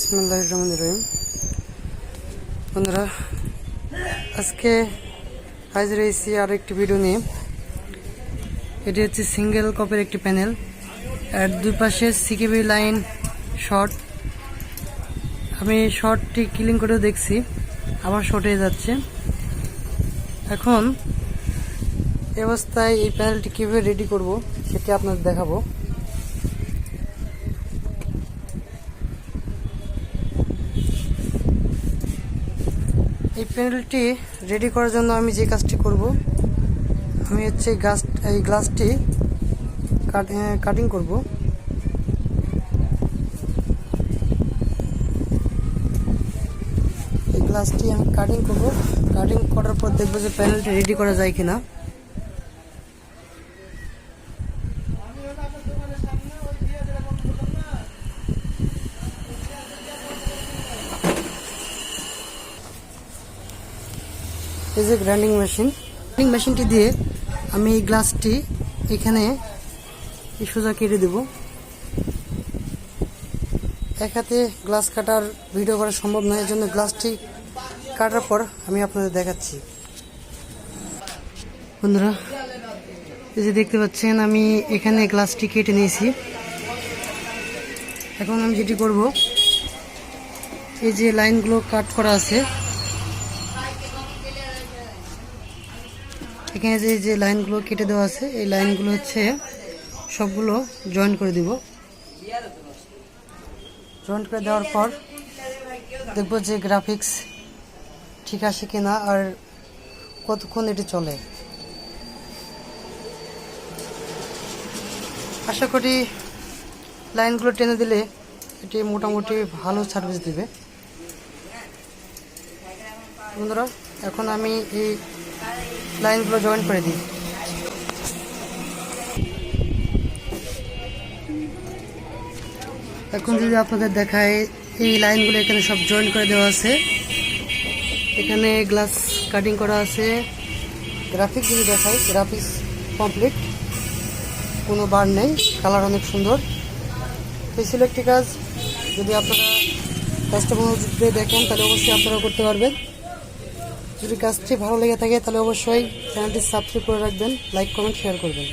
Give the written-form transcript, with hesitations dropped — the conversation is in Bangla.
বিসমিল্লাহির রহমানির রহিম। বন্ধুরা, আজকে হাজির হয়েছি আর একটি ভিডিও নিয়ে। এটি হচ্ছে সিঙ্গেল কপের একটি প্যানেল, এর দুই পাশে সিকেবি লাইন শর্ট। আমি শর্টটি ক্লিন করেও দেখছি, আবার শর্ট হয়ে যাচ্ছে। এখন এই অবস্থায় এই প্যানেলটি কীভাবে রেডি করব সেটি আপনাদের দেখাবো। এই প্যানেলটি রেডি করার জন্য আমি যে কাজটি করব, আমি হচ্ছে এই গ্লাসটি কাটিং করব। এই গ্লাসটি আমি কাটিং করব। কাটিং করার পর দেখবো যে প্যানেলটি রেডি করা যায় কিনা। এই যে গ্রাইন্ডিং মেশিনটি দিয়ে আমি এই গ্লাসটি এখানে সোজা কেটে দেব। এক হাতে গ্লাস কাটার ভিডিও করা সম্ভব নয়, এর জন্য গ্লাসটি কাটার পর আমি আপনাদের দেখাচ্ছি। বন্ধুরা, এই যে দেখতে পাচ্ছেন আমি এখানে গ্লাসটি কেটে নিয়েছি। এখন আমি যেটি করব, এই যে লাইনগুলো কাট করা আছে, এখানে যে লাইনগুলো কেটে দেওয়া আছে, এই লাইনগুলো হচ্ছে সবগুলো জয়েন করে দিব। জয়েন করে দেওয়ার পর দেখব যে গ্রাফিক্স ঠিক আছে কিনা আর কতক্ষণ এটি চলে। আশা করি লাইনগুলো টেনে দিলে এটি মোটামুটি ভালো সার্ভিস দিবে। বন্ধুরা, এখন আমি এই লাইনগুলো জয়েন করে দিই। এখন যদি আপনাদের দেখায়, এই লাইনগুলো এখানে সব জয়েন করে দেওয়া আছে। এখানে গ্লাস কাটিং করা আছে। গ্রাফিক্স যদি দেখাই, গ্রাফিক্স কমপ্লিট, কোনো বার নেই, কালার অনেক সুন্দর। এই ছিল একটি কাজ। যদি আপনারা কাজটা মনোযোগ দিয়ে দেখেন তাহলে অবশ্যই আপনারা করতে পারবেন। যদি কাজটি ভালো লেগে থাকে তাহলে অবশ্যই চ্যানেলটি সাবস্ক্রাইব করে রাখবেন, লাইক কমেন্ট শেয়ার করবেন।